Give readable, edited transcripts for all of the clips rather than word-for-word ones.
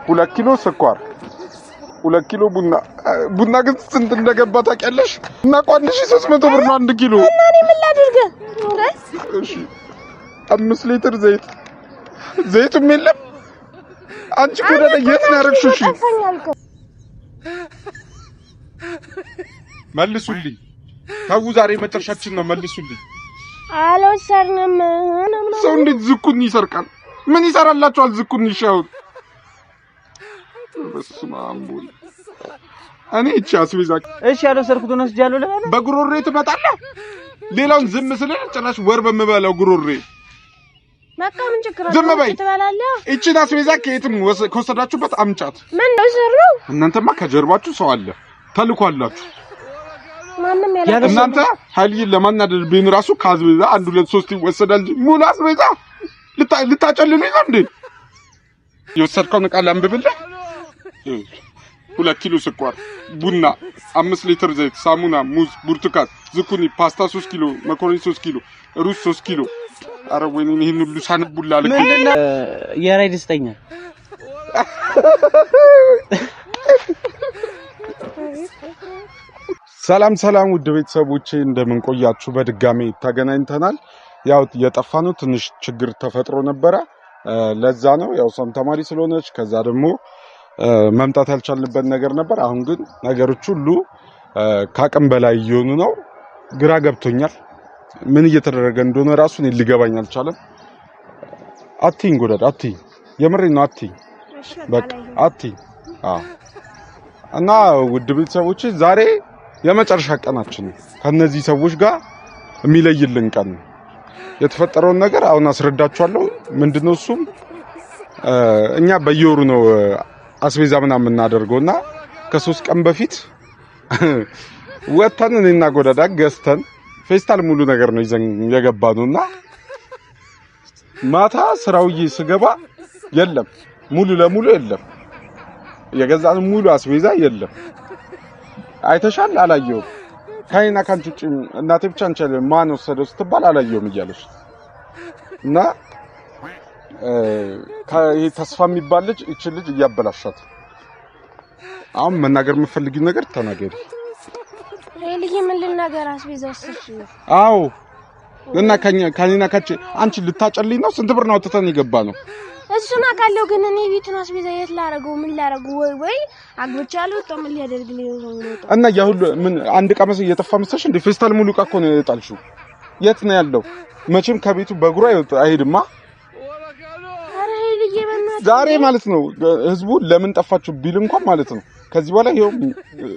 2 ኪሎ ስኳር 2 ኪሎ ቡና ግን ስንት እንደገባ ታውቂያለሽ? እና 1300 ብር ነው 1 ኪሎ። እና እኔ ምን ላድርግ? እሺ 5 ሊትር ዘይቱም የለም። አንቺ ጎዳዳ የት ነው ያረግሽው? እሺ መልሱልኝ። ታው ዛሬ መጨረሻችን ነው። መልሱልኝ። አልወሰርንም። ሰው እንዴት ዝኩኒ ይሰርቃል? ምን ይሰራላችኋል? ዝኩኒ ይሻው በስማም እኔ እቺ አስቤዛ እሺ ያልወሰርኩትን ወስጃለሁ ለማለት በጉሮሬ ትመጣለህ። ሌላውን ዝም ስለኝ ጭራሽ ወር በመበላው ጉሮሬ በቃ ምን ችግር ዝም በይ ትበላለህ። እቺን አስቤዛ ከየትም ከወሰዳችሁበት አምጫት። ምን ነው እናንተማ ከጀርባችሁ ሰው አለ ተልኳላችሁ። ማንንም ያለ እናንተ ኃይልን ለማናደድ ቢን ራሱ ካዝቤዛ 1 2 3 ይወሰዳል እንጂ ሙሉ አስቤዛ ልታጨልሉኝ ነው እንዴ? የወሰድከውን ቃል አንብብልህ። 2 ኪሎ ስኳር፣ ቡና፣ 5 ሊትር ዘይት፣ ሳሙና፣ ሙዝ፣ ብርቱካን፣ ዝኩኒ፣ ፓስታ 3 ኪሎ፣ መኮረኒ 3 ኪሎ፣ ሩዝ 3 ኪሎ። አረ ወይኔ ይሄን ሁሉ ሳንቡላ አለ። ምንድነው የራይ ደስተኛ? ሰላም ውድ ቤተሰቦቼ እንደምን ቆያችሁ? በድጋሜ ተገናኝተናል። ያው የጠፋነው ትንሽ ችግር ተፈጥሮ ነበረ። ለዛ ነው ያው ሰም ተማሪ ስለሆነች ከዛ ደግሞ መምጣት ያልቻልንበት ነገር ነበር። አሁን ግን ነገሮች ሁሉ ካቅም በላይ እየሆኑ ነው። ግራ ገብቶኛል። ምን እየተደረገ እንደሆነ ራሱ እኔ ሊገባኝ አልቻለም። አትይኝ ጎዳዳ አትይኝ፣ የምሬን ነው አትይኝ፣ በቃ አትይኝ። እና ውድ ቤተሰቦቼ ዛሬ የመጨረሻ ቀናችን ነው። ከነዚህ ሰዎች ጋር የሚለይልን ቀን ነው። የተፈጠረውን ነገር አሁን አስረዳችኋለሁ። ምንድነው እሱም እኛ በየወሩ ነው አስቤዛ ምናምን የምናደርገውና ከ3 ቀን በፊት ወተን እኔና ጎዳዳ ገዝተን ፌስታል ሙሉ ነገር ነው ይዘን የገባነውና ማታ ስራውዬ ስገባ የለም፣ ሙሉ ለሙሉ የለም። የገዛን ሙሉ አስቤዛ የለም። አይተሻል? አላየሁም። ካይና ካንቺ ውጪ እናቴ ብቻ እንቻለ ማን ወሰደው ስትባል አላየሁም እያለሽ እና ይሄ ተስፋ የሚባል ልጅ እቺ ልጅ እያበላሻት። አሁን መናገር የምፈልጊው ነገር ተናገሪ። ልጅ ምን ልናገር? አስቤዛ ወሰድሽ? አዎ። እና ካኒና ካንቺ አንቺ ልታጨልኝ ነው? ስንት ብር ነው አውጥተን የገባ ነው? እሱን አውቃለሁ፣ ግን እኔ ቤቱን አስቤዛ የት ላረገው? ምን ላረገው? ወይ አግብቻለሁ ወጣ ምን ሊያደርግልኝ ነው? እና ያ ሁሉ ምን አንድ ዕቃ መሰለኝ እየጠፋ መሰለሽ እንዴ? ፌስታል ሙሉ ዕቃ እኮ ነው የጣልሽው። የት ነው ያለው? መቼም ከቤቱ በእግሩ አይሄድማ። አረ ልጅ ዛሬ ማለት ነው ህዝቡ ለምን ጠፋችሁ ቢል እንኳን ማለት ነው ከዚህ በኋላ ይሄው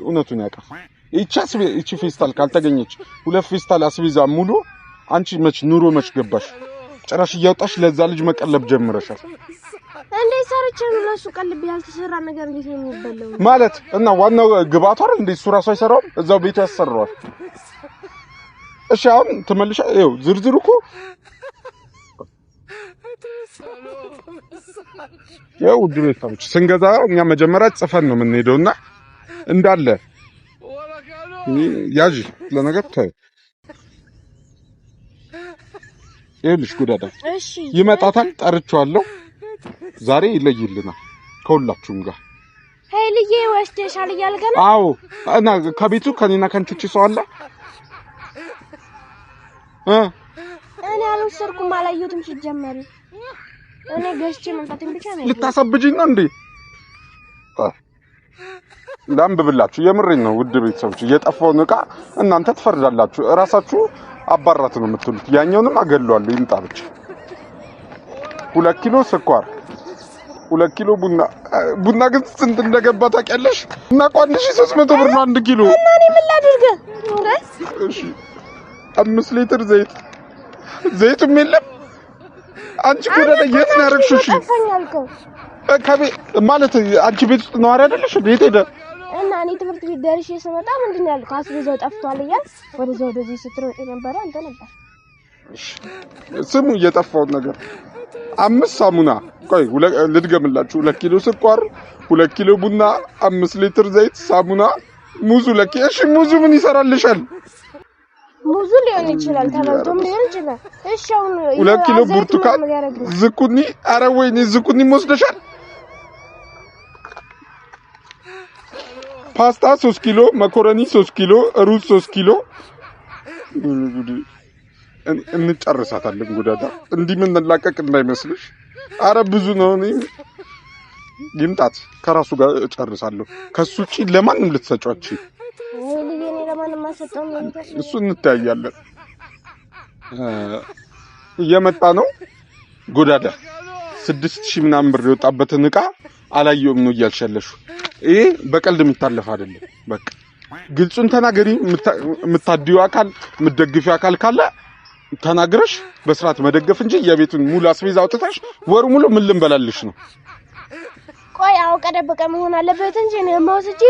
እውነቱን ያውቃል። እቺ ፌስታል ካልተገኘች 2 ፌስታል አስቤዛ ሙሉ አንቺ ኑሮ መች ገባሽ? ጭራሽ እያወጣሽ ለዛ ልጅ መቀለብ ጀምረሻል። እንዴ ሰርቼ ነው ለሱ ቀልብ ያልተሰራ ነገር እንዴት ነው የሚበላው? ማለት እና ዋናው ግባቷ አይደል እንዴ? እሱ ራሱ አይሰራውም፣ እዛው ቤቱ ያሰራዋል። እሺ አሁን ተመልሻ ይኸው ዝርዝሩ እኮ ያው ውድ ቤተሰቦች ስንገዛ እኛ መጀመሪያ ጽፈን ነው የምንሄደውና እንዳለ ያጂ ለነገር ታይ ይልሽ ጎዳዳ እሺ ይመጣታል። ጠርቼዋለሁ። ዛሬ ይለይልናል ከሁላችሁም ጋር። ኃይልዬ ወስደሻል እያልከ ነው? አዎ። እና ከቤቱ ከኔና ካንቺ ውጪ ሰው አለ? እኔ አልወሰድኩም፣ አላየሁትም። ሲጀመር እኔ ገዝቼ መምጣቴን ብቻ ነው። ልታሳብጂኝ ነው እንዴ? ላንብብላችሁ፣ የምሬን ነው ውድ ቤተሰቦች። የጠፋውን ዕቃ እናንተ ትፈርዳላችሁ። እራሳችሁ አባራት ነው የምትሉት። ያኛውንም አገለዋለሁ ይምጣ ብቻ። 2 ኪሎ ስኳር፣ 2 ኪሎ ቡና ግን ስንት እንደገባ ታውቂያለሽ? እና 1300 ብር ነው 1 ኪሎ። እና እኔ ምን ላድርግ? እሺ 5 ሊትር ዘይቱም የለም። አንቺ ጎዳዳ የት ነው ያረግሽው? እሺ ማለት አንቺ ቤት ውስጥ ነዋሪ አይደለሽ? ቤት ሄደ እና እኔ ትምህርት ቤት ደርሼ ስመጣ ምንድነው ያልኩት? አስቤዛው ጠፍቷል እያል ወደዚህ ስትሮጥ ነበር አንተ ነበር። እሺ ስሙ እየጠፋው ነገር 5 ሳሙና፣ ቆይ ልድገምላችሁ። 2 ኪሎ ስኳር፣ 2 ኪሎ ቡና፣ 5 ሊትር ዘይት፣ ሳሙና፣ ሙዙ እሺ ሙዙ ምን ይሰራልሻል? ሙዙ ሊሆን ይችላል፣ ተበልቶም ሊሆን ይችላል። እሺ አሁን 2 ኪሎ ብርቱካን፣ ዝኩኒ። አረ ወይኔ ዝኩኒ ወስደሻል? ፓስታ 3 ኪሎ፣ መኮረኒ 3 ኪሎ፣ ሩዝ 3 ኪሎ እንጨርሳታለን። ጎዳዳ እንዲህ ምን እንላቀቅ እንዳይመስልሽ። አረ ብዙ ነው። እኔ ይምጣት ከራሱ ጋር እጨርሳለሁ። ከሱ ውጪ ለማንም ልትሰጫች እሱ እንታያለን። እየመጣ ነው ጎዳዳ 6000 ምናምን ብር የወጣበትን ዕቃ አላየውም ነው እያልሻለሽ። ይሄ በቀልድ የሚታለፍ አይደለም። በቃ ግልጹን ተናገሪ። የምታድዩ አካል የምትደግፊው አካል ካለ ተናግረሽ በስርዓት መደገፍ እንጂ የቤቱን ሙሉ አስቤዛ አውጥተሽ ወሩ ሙሉ ምን ልንበላልሽ ነው? ቆይ አውቀ ደበቀ መሆን አለበት እንጂ ነው ማውስጂ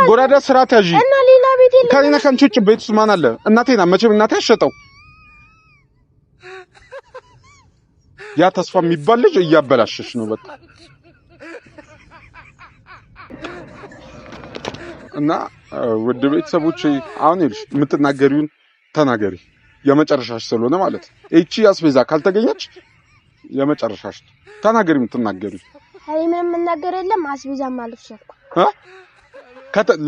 ጎራዳ ስርዓት ያዢ እና ሌላ ቤት የለም። ከኔና ከአንቺ ውጭ ቤት ውስጥ ማን አለ? እናቴና መቼም እናቴ አሸጠው። ያ ተስፋ የሚባል ልጅ እያበላሸሽ ነው በቃ። እና ውድ ቤተሰቦቼ አሁን ይልሽ የምትናገሪውን ተናገሪ። የመጨረሻሽ ስለሆነ ማለት እቺ አስቤዛ ካልተገኘች የመጨረሻሽ ተናገሪ። የምትናገሪ አይ ምንም መናገር የለም። አስቤዛ ማለት ሸርኩ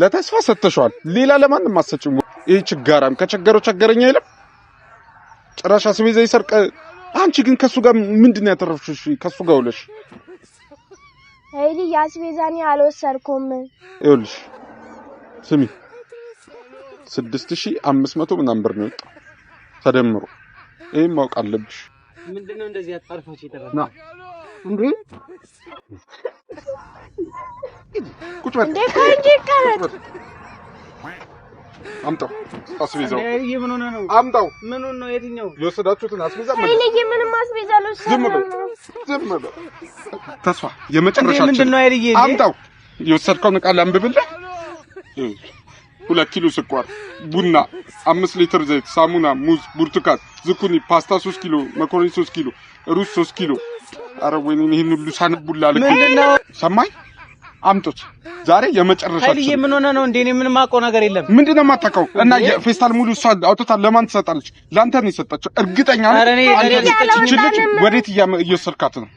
ለተስፋ ሰጥተሽዋል። ሌላ ለማንም አሰጭም። ይሄ ችጋራም ከቸገረው ቸገረኛ አይደለም። ጭራሽ አስቤዛ ይሰርቀ። አንቺ ግን ከሱ ጋር ምንድነው ያተረፍሽ? ከሱ ጋር ውለሽ አይዲ ያስቤዛኔ አልወሰርኩም። ይኸውልሽ ስሚ 6500 ምናምን ብር ነው የወጣው ተደምሮ። ይሄን ማወቅ አለብሽ። ምንድነው እንደዚህ አጣርፋችሁ የተባለው? ና እንዴ ቁጭ በል እንዴ ካንጂ ካረት አምጣው አስቤዛው። አይ ምን ሆነ ነው? አምጣው። ምን ሆነ ነው? የትኛው የወሰዳችሁትን አስቤዛ ማለት ነው? ምንም አስቤዛ ነው። ዝም በል ተስፋ የመጨረሻችን ምንድነው? አይልዬ አምጣው። የወሰድከውን ቃል አንብብልህ። 2 ኪሎ ስኳር፣ ቡና፣ 5 ሊትር ዘይት፣ ሳሙና፣ ሙዝ፣ ብርቱካን፣ ዝኩኒ፣ ፓስታ 3 ኪሎ፣ መኮረኒ 3 ኪሎ፣ ሩዝ 3 ኪሎ። አረ ወይኔ ይሄን ሁሉ ሳነቡላ አለ። ምንድነው? ሰማይ አምጡት። ዛሬ የመጨረሻችን። አይልዬ ምን ሆነ ነው? እንዴ እኔ ምንም አውቀው ነገር የለም። ምንድነው የማታውቀው? እና የፌስታል ሙሉ እሷ አውጥታ ለማን ትሰጣለች? ላንተ ነው የሰጣቸው። እርግጠኛ ነኝ። አረ ልጅ ወዴት እየወሰድካት ነው?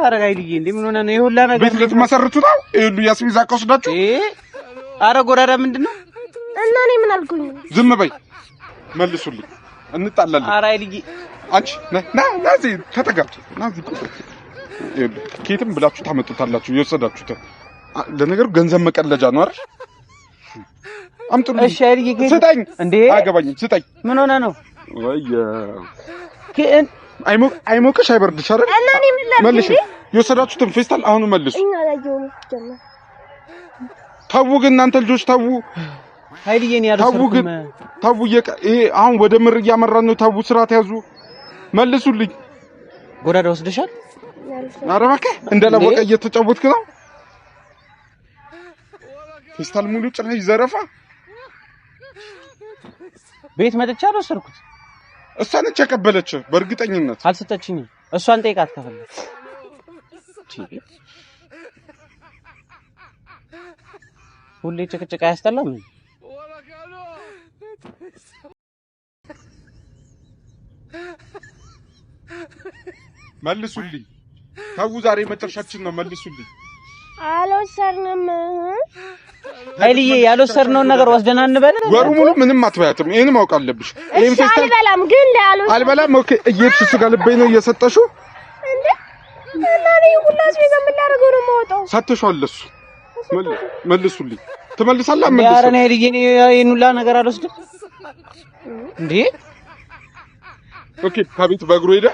አረ አይልዬ እንዴ ምን ሆነ ነው? ይሁላ ነገር ቤት ልትመሰርቱ ነው? ይሁሉ ያስቤዛ ከወስዳችሁ። አረ ጎራዳ ምንድነው? እና እኔ ምን አልኩኝ? ዝም በይ። መልሱልኝ። እንጣላለን። አረ አይልዬ አንቺ ና እዚህ ተጠጋጭ። ና እዚህ ቁጭ። ኬትም ብላችሁ ታመጡታላችሁ የወሰዳችሁት። ለነገሩ ገንዘብ መቀለጃ ነው አይደል? አምጡልኝ። እሺ አይልዬ ስጠኝ። እንዴ አያገባኝም። ስጠኝ። ምን ሆነ ነው? አይሞቅሽ አይበርድሽ አይደል? እና እኔ ምን ላድርግ? መልሽ። የወሰዳችሁትን ፌስታል አሁን መልሱ። እኛ ላየው ጀመር። ተው ግን እናንተ ልጆች ተው። አይልዬ ነው ያልሰርኩም። ተው ይሄ አሁን ወደ ምር እያመራን ነው። ተው ስርዓት ያዙ። መልሱልኝ። ጎዳዳ ወስደሻል? ኧረ እባክህ እንደለወቀ እየተጫወትክ ነው። ፌስታል ሙሉ ጭራሽ ዘረፋ። ቤት መጥቻ አልወሰድኩት። እሷ ነች ያቀበለች። በእርግጠኝነት አልሰጠችኝም። እሷን ጠይቃት ከፈለክ። ሁሌ ጭቅጭቅ አያስጠላም? መልሱልኝ። ተው ዛሬ መጨረሻችን ነው። መልሱልኝ። አልወሰርንም። አይልዬ ያልወሰድነውን ነገር ወስደና እንበል። ወሩ ሙሉ ምንም አትበያትም። ይሄን ማወቅ አለብሽ። ይሄን ፌስታል አልበላም ግን አልበላም። ኦኬ እየሄድሽ እሱ ጋር ልበይ ነው እየሰጠሽው እንዴ? እና እኔ ሁላስ ቤዛ ምን ላደርገው ነው የማወጣው? ሰጥተሽዋል። እሱ መልሱልኝ። ትመልሳለህ? መልሱ። ኧረ እኔ አይልዬ ይሄን ሁላ ነገር አልወስድም እንዴ። ኦኬ ከቤት በእግሩ ሄደ።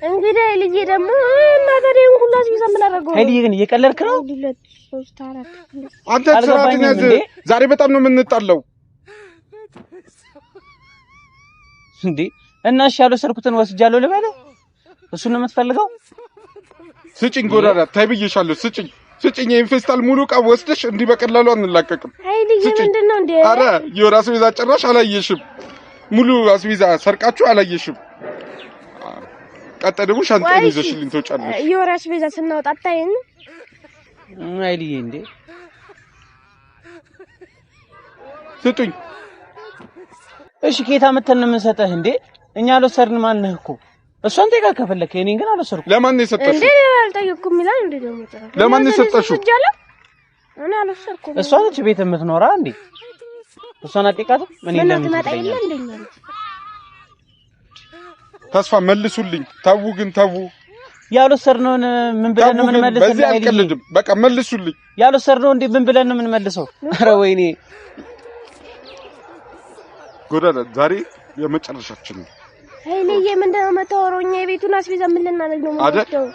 እንግዲህ አይልዬ ደግሞ እና ታዲያ ሁላስ ቤዛ ምን ላደርገው? አይልዬ ግን እየቀለድክ ነው። 2 3 4 አንተ ስርዓትን ያዝ። ዛሬ በጣም ነው የምንጣለው እንዴ። እና እሺ ያልወሰድኩትን ወስጃለሁ ልበልህ? እሱን ነው የምትፈልገው? ስጭኝ ጎዳዳ። ታይ ብዬሻለሁ። ስጭኝ። ይሄን ፌስታል ሙሉ ዕቃ ወስደሽ እንዲህ በቀላሉ አንላቀቅም። አይልዬ ምንድነው እንዴ? አረ የራስ ቤዛ ጭራሽ አላየሽም። ሙሉ አስቤዛ ሰርቃችሁ አላየሽም። ቀጣይ ደግሞ ሻንጣን ይዘሽልኝ ትወጫለሽ። የወራሽ ቤዛ ስናወጣ አታይን? አይልዬ እንዴ ስጡኝ። እሺ ኬታ መተን ነው የምንሰጥህ እንዴ? እኛ አልወሰድንም አልነህ እኮ። እሷን ጠይቃ ከፈለክ። እኔን ግን አልወሰድኩም። ለማን ነው የሰጠሽው? እንዴ አልጠየቅኩም ይላል እንዴ? ደግሞ ለማን ነው የሰጠሽው? እኔ አልወሰድኩም። እሷ ነች ቤት የምትኖራ እንዴ? እሷን አጥቃት ምን ይለም እንደኛ ተስፋ መልሱልኝ። ተው ግን ተው። ያልወሰድነውን ምን ብለን ነው የምንመልሰው? በዚህ አልቀልድም። በቃ መልሱልኝ። ያልወሰድነው እንዴ ምን ብለን ነው የምንመልሰው? ኧረ ወይኔ ጎዳና ዛሬ የመጨረሻችን ነው። ኃይልዬ ምንድነው የምታወራው? እኛ የቤቱን አስቤዛ ምን ልናደርግ ነው የምንወስደው?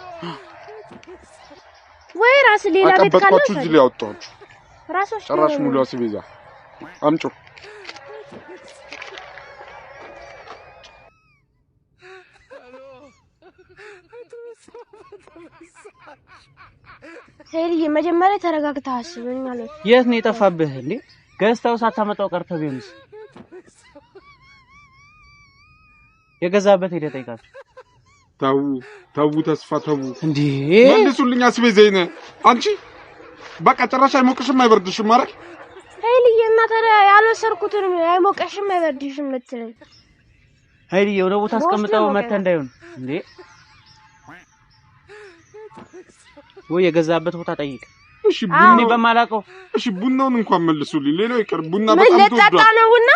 ወይ ራስ ሌላ ቤት ካለው አቀበጥኳችሁ እዚህ ላይ አወጣችሁ። ራስሽ ጭራሽ ሙሉ አስቤዛ አምጪ። ኃይልዬ መጀመሪያ ተረጋግተህ አስበኝ ማለት ነው። የት ነው የጠፋብህ እንዴ? ገዝተው ሳታመጣው ቀርተህ ቢሆንስ? የገዛበት ሄደህ ጠይቃቸው። ተው ተስፋ ተው እንዴ መልሱልኝ። አስቤዛዬን አንቺ በቃ ጭራሽ አይሞቅሽም አይበርድሽም ማለት ኃይልዬ እና ታዲያ ያልወሰድኩትን አይሞቅሽም አይበርድሽም ልትለኝ? ኃይልዬ ወደ ቦታ አስቀምጠው መተህ እንዳይሆን እንዴ ወይ የገዛበት ቦታ ጠይቅ። እሺ ቡና በማላውቀው እሺ ቡናውን እንኳን መልሱልኝ። ሌላው ይቀር ቡና በጣም ተወዷል። ለጣጣ ነው ቡና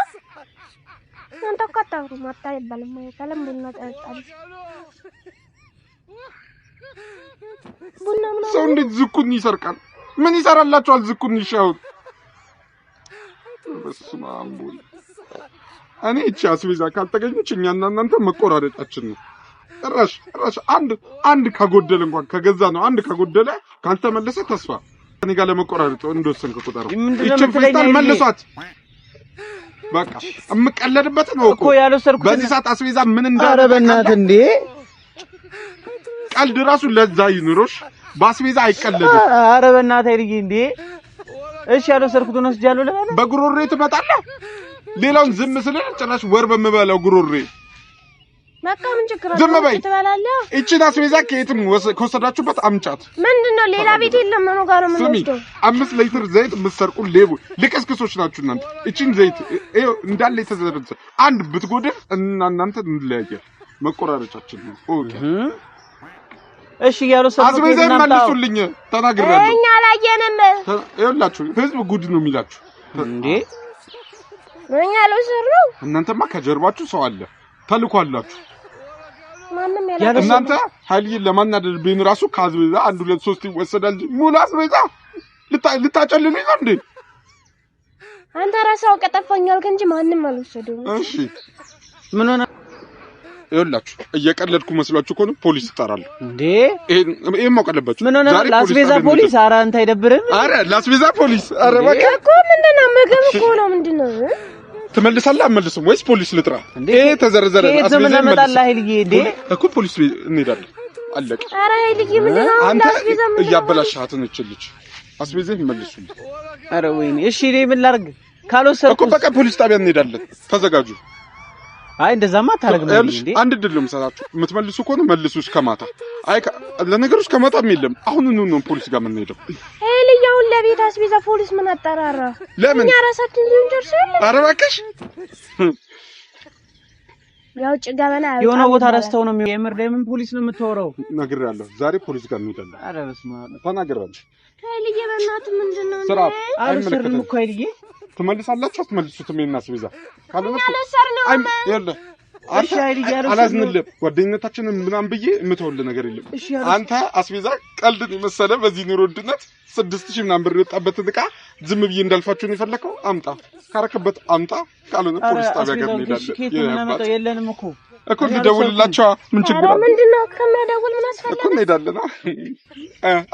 አንተ ካታሩ ማታ ይባልም አይደለም ቡና ጠጣል ቡና ምናምን ሰው እንዴት ዝኩን ይሰርቃል? ምን ይሰራላችኋል? ዝኩን ይሻው በስመ አብ ወልድ። እኔ እቺ አስቤዛ ካልተገኘች እኛና እናንተ መቆራረጣችን ነው። ራሽ አንድ ከጎደለ እንኳን ከገዛ ነው አንድ ከጎደለ ካልተመለሰ ተስፋ እኔ ጋር ለመቆራረጥ እንደወሰንክ ቁጠር። እቺ ፌስታል መልሷት። በቃ እምቀለድበት ነው እኮ ያልወሰድኩት በዚህ ሰዓት አስቤዛ ምን እንዳለ። ኧረ በእናትህ እንዴ ቀልድ ራሱ ለዛ ይኑሮሽ። በአስቤዛ አይቀለድም። ኧረ በእናትህ አይልኝ እንዴ። እሺ ያልወሰድኩትን ወስጃለሁ ለማለት በጉሮሬ ትመጣለህ። ሌላውን ዝም ስልህ ጭራሽ ወር በምበላው ጉሮሬ በቃ ምን ችግር አለ? ዝም በይ። ትበላለህ። እቺን አስቤዛ ከየትም ከወሰዳችሁበት አምጫት። ምንድነው ሌላ ቤት የለም ነው ጋር ነው ስሚ የምንወስደው? 5 ሊትር ዘይት የምትሰርቁ ሌቡ ልቅስቅሶች ናችሁ እናንተ። እቺን ዘይት ይኸው እንዳለ የተዘረዘ አንድ ብትጎድል እናንተ እንለያያለን። መቆራረጫችን ነው። ኦኬ እሺ ያልወሰድኩት አስቤዛ መልሱልኝ። ተናግሬያለሁ። እኛ አላየንም። ይኸውላችሁ ህዝብ ጉድ ነው የሚላችሁ እንዴ። እኛ አልወሰድነው። እናንተማ ከጀርባችሁ ሰው አለ ተልኳላችሁ። ማንንም ያለ እናንተ ኃይልዬን ለማናደድ ቢን ራሱ ከአስቤዛ 1 2 3 ይወሰዳል እንጂ ሙሉ አስቤዛ ልታጨልሉኝ ነው እንዴ? አንተ ራስህ ቀጠፋኛል እንጂ ማንንም አልወሰደውም። እሺ ምን ሆነ? ይኸውላችሁ እየቀለድኩ መስሏችሁ ከሆነ ፖሊስ እጠራለሁ እንዴ። ይሄን ማውቀለባችሁ። ምን ሆነ? ላስቤዛ ፖሊስ? ኧረ አንተ አይደብርም? ኧረ ላስቤዛ ፖሊስ። ኧረ በቃ እኮ ምንድነው ምግብ እኮ ነው። ምንድነው ትመልሳለህ አትመልስም ወይስ ፖሊስ ልጥራ? ይሄ ተዘረዘረ አስቤዛ ይመጣል። ኃይልዬ እንዴ እኮ ፖሊስ እንሄዳለን። አለቀ። ኧረ ኃይልዬ ምንድነው አንተ አስቤዛ እያበላሻት ነች ልጅ። አስቤዛ ይመልሱልኝ። ኧረ ወይኔ እሺ እኔ ምን ላድርግ? ካልወሰድኩ እኮ በቃ ፖሊስ ጣቢያ እንሄዳለን። ተዘጋጁ። አይ እንደዛማ አታረግም እንዴ? አንድ ድል ነው የምሰጣችሁ። የምትመልሱ ከሆነ መልሱ እስከ ማታ። አይ ለነገሩ እስከ ማታም የለም። አሁን ነው ፖሊስ ጋር የምንሄደው። ኃይልዬ አሁን ለቤት አስቤዛ ፖሊስ ምን አጠራራ? ለምን እኛ ራሳችን ልንጨርስ ያለ። ኧረ እባክሽ ያው ጭጋበና የሆነ ቦታ ረስተው ነው የምር። ለምን ፖሊስ ነው የምትወራው? ነግሬያለሁ። ዛሬ ፖሊስ ጋር እንሄዳለን። ኧረ በስመ አብ ተናግሬያለሁ። ኃይልዬ በእናትህ ምንድነው ስራ አልሰርም እኮ ኃይልዬ። ትመልሳላችሁ አትመልሱትም? ይሄን አስቤዛ ካልሆነ አልሰርነው ይኸውልህ እሺ ኃይልዬ አላዝንልም። ጓደኝነታችንን ምናምን ብዬ የምተውልህ ነገር የለም። አንተ አስቤዛ ቀልድን የመሰለ በዚህ ኑሮ ውድነት 6000 ምናምን ብር የወጣበትን ዕቃ ዝም ብዬ እንዳልፋችሁ ነው የፈለከው? አምጣ፣ ካረከበት አምጣ፣ ካልሆነ ፖሊስ ጣቢያ ጋር እንሄዳለን። የለንም እኮ እኮ ልደውልላቸው። ምን ችግር አለ? ምንድነው ከመደወል ምን አስፈለገ? እኮ እንሄዳለን።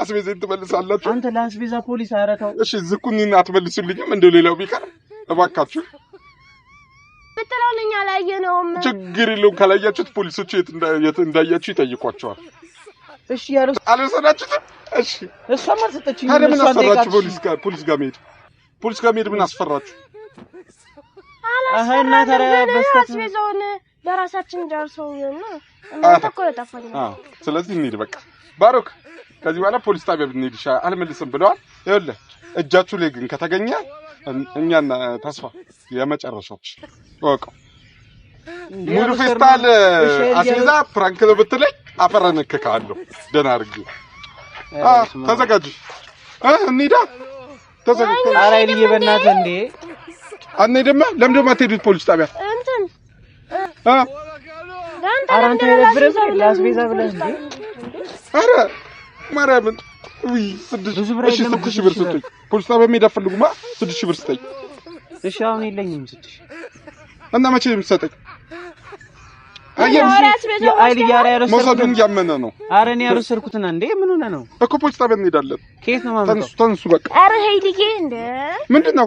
አስቤዛን ትመልሳላችሁ። አንተ ለአስቤዛ ፖሊስ አረታው። እሺ ዝኩኒን አትመልሱልኝም? እንደው ሌላው ቢቀር እባካችሁ ብትለውልኝ አላየነውም። ችግር የለውም። ካላያችሁት ፖሊሶች የት እንዳያችሁ ይጠይቋቸዋል። እሺ ያለው አልወሰዳችሁትም? እሺ እሷም አልሰጠችኝም። ታዲያ ምን አስፈራችሁ? ፖሊስ ጋር መሄድ ምን አስፈራችሁ? አሃና ተረበስተ አስቤዛውን በራሳችን ጨርሰው ነው እናንተ እኮ የጠፋኝ። ስለዚህ እንሂድ በቃ። ባሮክ ከዚህ በኋላ ፖሊስ ጣቢያ ብንሄድ ይሻላል። አልመልስም ብለዋል። ይኸውልህ እጃችሁ ላይ ግን ከተገኘ እኛና ተስፋ የመጨረሻች ወቀው ሙሉ ፌስታል አስቤዛ ፕራንክ ነው ብትለኝ አፈረንክካለሁ። ደህና አድርጊ። ተዘጋጅ። እንሂዳ ተዘጋጅ። ኧረ ኃይልዬ በእናትህ እንዴ አንሄድም። ለምንድን ነው የማትሄዱት ፖሊስ ጣቢያ? እንትን ኧረ አንተ የነበረው ለአስቤዛ ብለህ እንዴ? ኧረ ማርያምን ውይ 6 ብር ስጡኝ። ፖሊስ ጣቢያ መሄድ አትፈልጉማ? 6 ብር ስጠኝ። እሺ አሁን የለኝም 6 እና መቼ ነው የምትሰጠኝ? መውሰዱን እያመነ ነው። ኧረ እኔ ያልወሰድኩትና እንዴ ምን ሆነህ ነው እኮ ፖሊስ ጣቢያ እንሄዳለን። ከየት ነው የማመጣው? ተነሱ በቃ። ኧረ ሄድዬ እንደ ምንድን ነው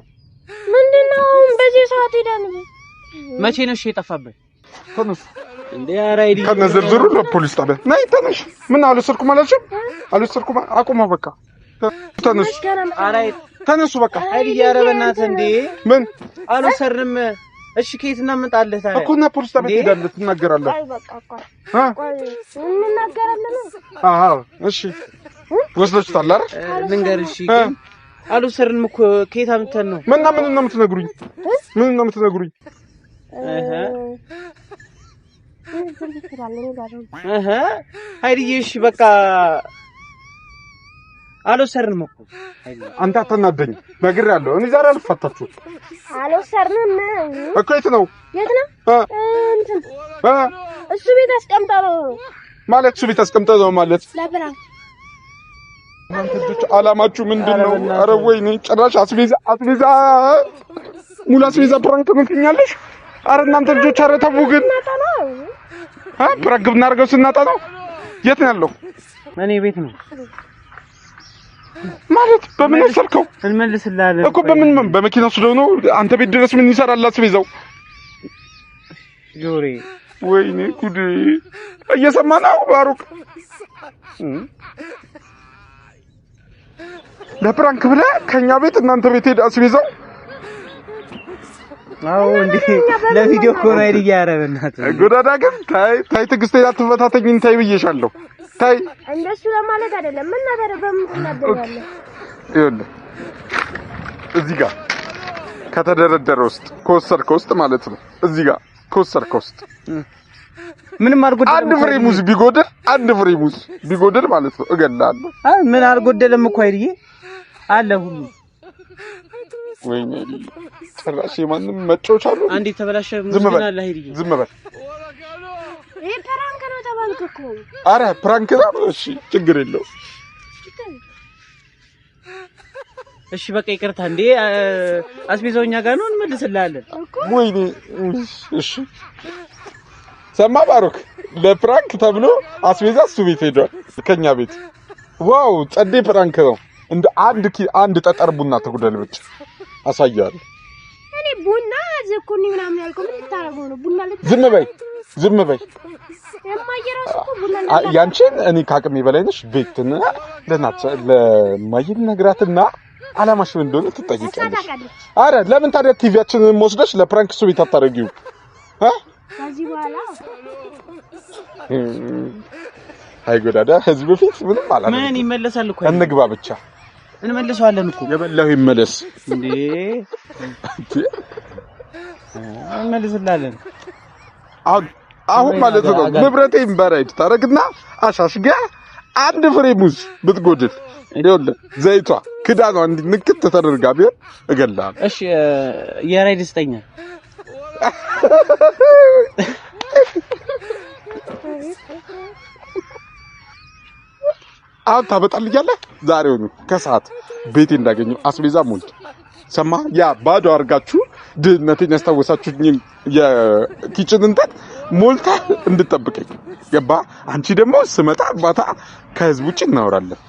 በዚህ ሰዓት ሄዳን? መቼ ነው እሺ የጠፋብህ? ተነሱ እንዴ ኧረ ሂድ ከነ ዝርዝሩ ለፖሊስ ጣቢያ ነይ። ተነሽ። ምን አልወሰድኩም አላልሽም? አልወሰድኩም አቁማ በቃ ተነሱ። ኧረ ተነሱ በቃ። ኃይልዬ ኧረ በእናትህ እንዴ ምን አልወሰድንም። እሺ ከየት እናመጣለህ ታዲያ? እኮ እና ፖሊስ ጣቢያ ትሄዳለህ፣ ትናገራለህ። አይ በቃ ቆይ እንናገራለን። አዎ እሺ ወስደሽታል አይደል? ልንገርሽ ግን አልወሰድንም እኮ ከየት አምጥተን ነው? ምን ነው የምትነግሩኝ? ምን ነው የምትነግሩኝ? ኃይልዬ እሺ በቃ አልወሰድንም እኮ። አንተ አትናደኝ፣ ነግሬሃለሁ። እኔ ዛሬ አልፋታችሁም። አልወሰድንም እኮ የት ነው? እንትን እሱ ቤት አስቀምጠው ነው ማለት። እሱ ቤት አስቀምጠው ነው ማለት ለብራን። እናንተ ልጆች አላማችሁ ምንድን ነው? ኧረ ወይኔ ጭራሽ አስቤዛ ሙሉ አስቤዛ ፕራንክ ትመክኛለሽ? ኧረ እናንተ ልጆች ኧረ ተው ግን። ፕራንክ ብናደርገው ስናጣ ነው። የት ነው ያለው? እኔ ቤት ነው ማለት። በምን ወሰድከው? እንመልስልሃለን እኮ በመኪና ወስደው ነው? አንተ ቤት ድረስ ምን ይሰራል አስቤዛው? ጆሬ ወይኔ ጉድ! እየሰማ ነው ባሩክ። ለፕራንክ ብለህ ከኛ ቤት እናንተ ቤት ሄድ አስቤዛው። አዎ እንዴ ለቪዲዮ እኮ ነው አይደል? ኧረ በእናትህ ጎዳዳ ግን ታይ ትዕግስቴን አትፈታተኝኝ። ታይ ብዬሻለሁ። ታይ እንደሱ ለማለት አይደለም። ምን ነገር በምትናደርጋለህ? ይኸውልህ እዚህ ጋር ከተደረደረ ውስጥ ከወሰድከው ውስጥ ማለት ነው። እዚህ ጋር ከወሰድከው ውስጥ ምንም አልጎደለም። አንድ ፍሬ ሙዝ ቢጎድል ማለት ነው እገላለሁ። አይ ምን አልጎደለም እኮ አይደል? አለ ሁሉ። ወይኔ ጭራሽ የማንም መጮች አሉ። አንዴ ተበላሸ ሙዝ ግን አለ አይደል? ዝም በል። ይሄ ፕራንክ ነው ተባልክ እኮ። ኧረ ፕራንክ ነው። እሺ ችግር የለውም። እሺ በቃ ይቅርታ። እንዴ አስቤዛው እኛ ጋር ነው፣ እንመልስልሃለን። ወይኔ እሺ ሰማ ባሩክ፣ ለፕራንክ ተብሎ አስቤዛ እሱ ቤት ሄዷል ከኛ ቤት። ዋው ጸዴ ፕራንክ ነው። እንደ አንድ ጠጠር ቡና ተጉደልብጭ አሳያለሁ። እኔ ቡና ዘኩኒ ምናምን ያልከው ምን ልታረገው ነው? ቡና ዝም በይ። የማየራሱ እኮ ቡና ያንቺን እኔ ካቅሜ በላይ ነሽ። ቤትና ለማይል ነግራትና አላማሽ ምን እንደሆነ ትጠይቂያለሽ። አረ ለምን ታዲያ ቲቪያችንን ወስደሽ ለፕራንክ እሱ ቤት አታረጊው? ከዚህ በኋላ አይ ጎዳዳ ህዝብ ፊት ምንም አላለም። ምን ይመለሳል እኮ እንግባ ብቻ እንመልሰዋለን እኮ። የበላው ይመለስ እንዴ እንመልስላለን። አሁን ማለት ነው ንብረቴን በራይድ ታረግና አሻሽጋ አንድ ፍሬ ሙዝ ብትጎድል ይኸውልህ ዘይቷ ክዳኗ እንዲህ ንክት ተደርጋ ቢሆን እገላለሁ። እሺ የራይድ ስጠኛ። አሁን ታበጣልኛለህ። ዛሬውኑ ከሰዓት ቤቴ እንዳገኘው አስቤዛ ሞልቶ ሰማ። ያ ባዶ አድርጋችሁ ድህነቴን ያስታወሳችሁኝ የኪችን እንትን ሞልታ እንድጠብቀኝ ገባ። አንቺ ደግሞ ስመጣ ማታ ከህዝብ ውጭ እናወራለን።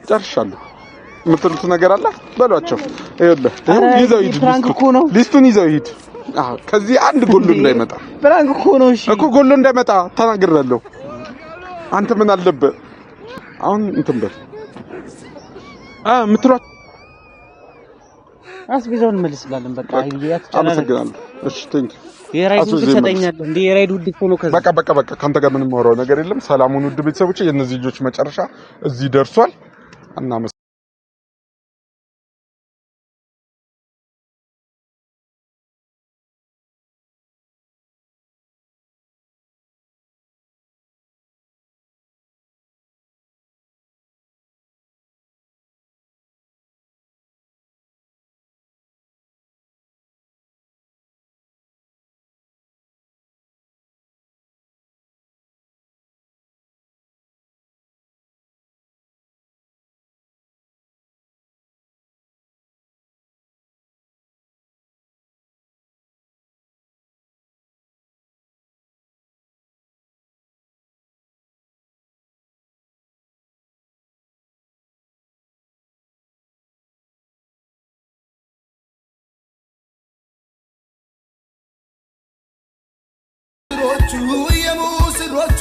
ጨርሻለሁ። የምትሉት ነገር አለ በሏቸው። ይኸውልህ ይዘው ሂድ፣ ሊስቱን ይዘው ሂድ። አዎ ከዚህ አንድ ጎሎ እንዳይመጣ። ፕራንክ እኮ ነው። እሺ እኮ ጎሎ እንዳይመጣ ተናግሬያለሁ። አንተ ምን አለበት አሁን እንትን በል የምትሏት አስቤዛውን እንመልስላለን። በቃ አይያት አመሰግናለሁ። እሺ ቴንክ የራይድ ውድ ትሰጠኛለህ እንዴ? የራይድ ውድ እኮ ነው። ከዛ በቃ ካንተ ጋር ምንም ማውራው ነገር የለም። ሰላሙን ውድ ቤተሰቦቼ፣ የእነዚህ ልጆች መጨረሻ እዚህ ደርሷል እና የሙስሮቹ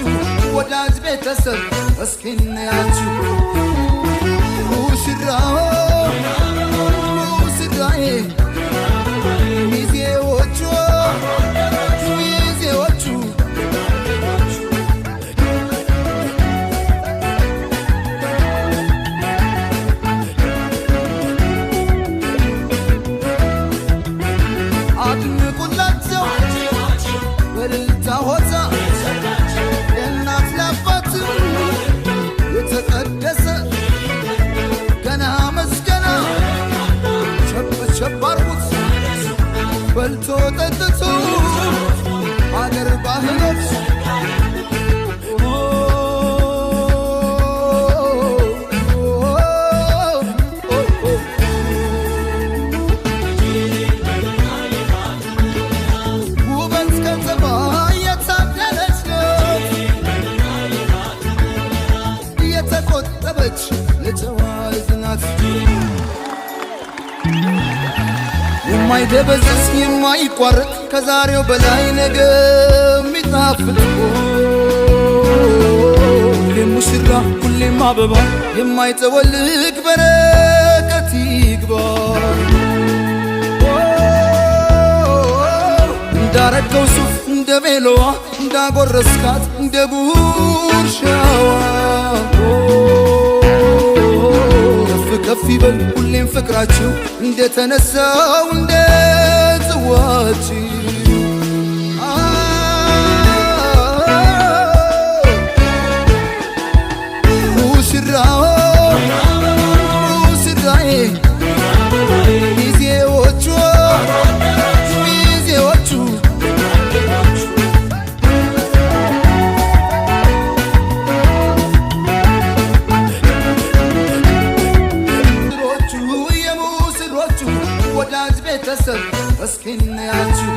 ወዳጅ ቤተሰብ እስኪናያችሁ ሙሽራው ሙሽራዬ ሚዜዎቹ አድንቁላቸው በልልታ ሆታ የእናት ለአባት የተቀደሰ ገና መስገና ቸብ ቸብ አርጉት በልቶ ጠጥቶ አገር ባህሎች የማይደበዝዝ የማይቋረጥ ከዛሬው በላይ ነገ የሚጣፍጥ ሙሽራ ሁሌም አበባ የማይጠወልግ በረከት ይግባ እንዳረገው ሱፍ እንደ ቤሎዋ እንዳጎረስካት እንደ ጉርሻዋ ከፍ ይበል ሁሌም ፍቅራችሁ እንደተነሳው እንደ ጽዋችሁ ሙሽራው ሙሽራዬ ሚዜዎቹ ወዳጅ ቤተሰብ እስኪናያችሁ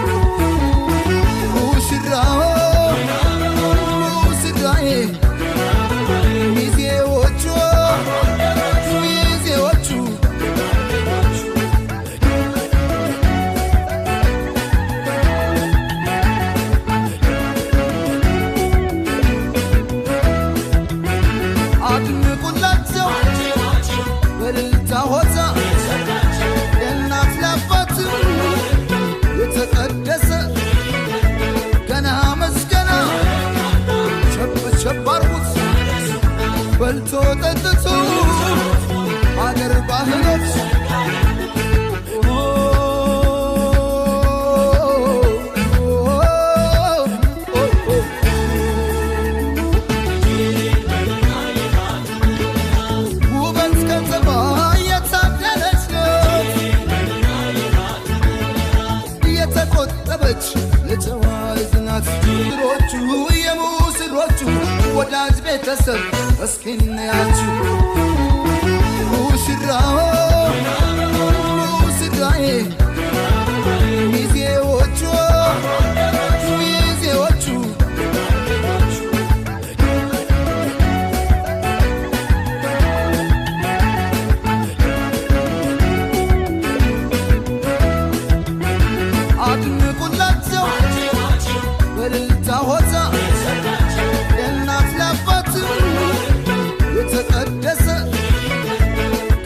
ሙሽራው ሙሽራዬ ሚዜዎቹ አድንቁላቸው በልልታ ሆታ የተቀደሰ ገና መስገና ቸብ ቸብ አርጉት በልቶ ጠጥቶ አገር ባህሎች ውበት ከተማ የታደለች የተቆጠበች ለጨዋይት ናት ድሮቹ የሙስሮቹ ወዳጅ ቤተሰብ እስኪናያችሁ ሙሽራው ሙሽራዬ ሚዜዎቹ አድንቁላቸው በልልታ ሆታ የእናት ለአባት የተቀደሰ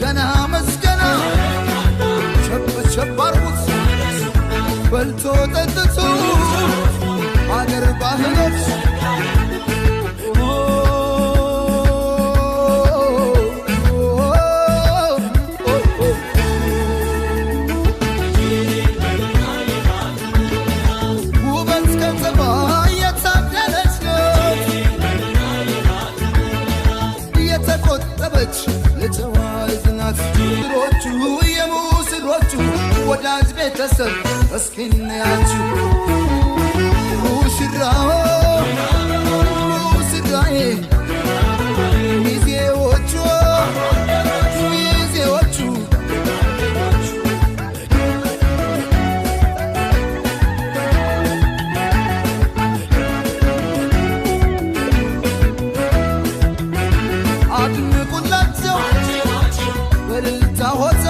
ገና መስገና ቸብ ቸብ አርጉት በልቶ ጠጥቶ አገር ባህሎች ለጨዋይት ናት ድሮቹ የሙስሮቹ ወዳጅ ቤተሰብ እስኪናያችሁ ሙሽራው ሙሽራዬ ሚዜዎቹ አድንቁላቸው በልልታ ሆታ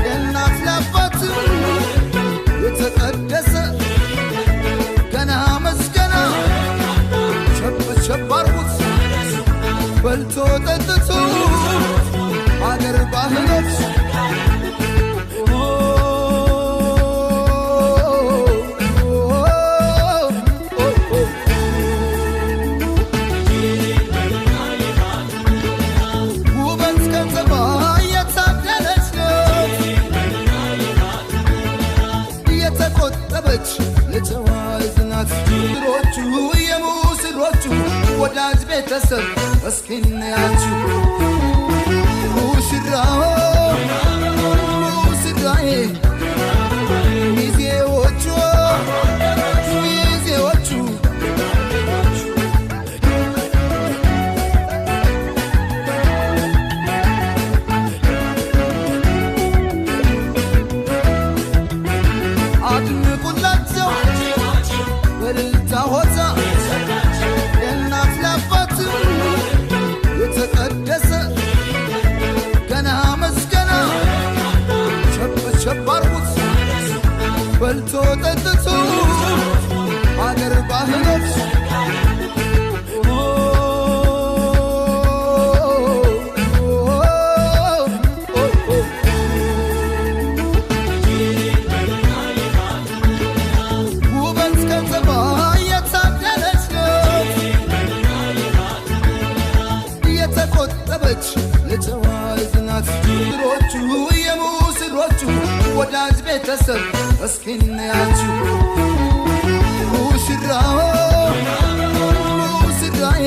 የእናት ለአባት የተቀደሰ ገና መስገና ጠጥቶ አገር ባህሎች ውበት ከተማ የታደለች የተቆጠበች ለጨዋ ዝናት ድሮቹ የሙስሮቹ ወዳጅ ቤተሰብ እስኪናያችሁ ሙሽራው ሙሽራዬ ሚዜዎቹ ሚዜዎቹ አድንቁላቸው በእልልታ ሆታ የእናት ለአባት የተቀደሰ ገና መስገና ሸብ ሸብ አርጉት በልቶ ጠጥቶ አገር ባህሎች ውበት ከተማ የታደለች የተቆጠበች ለጨዋ ዝናት ድሮቹ የሙስሮቹ ወዳጅ ቤተሰብ እስኪናያችሁ ሙሽራው ሙሽራዬ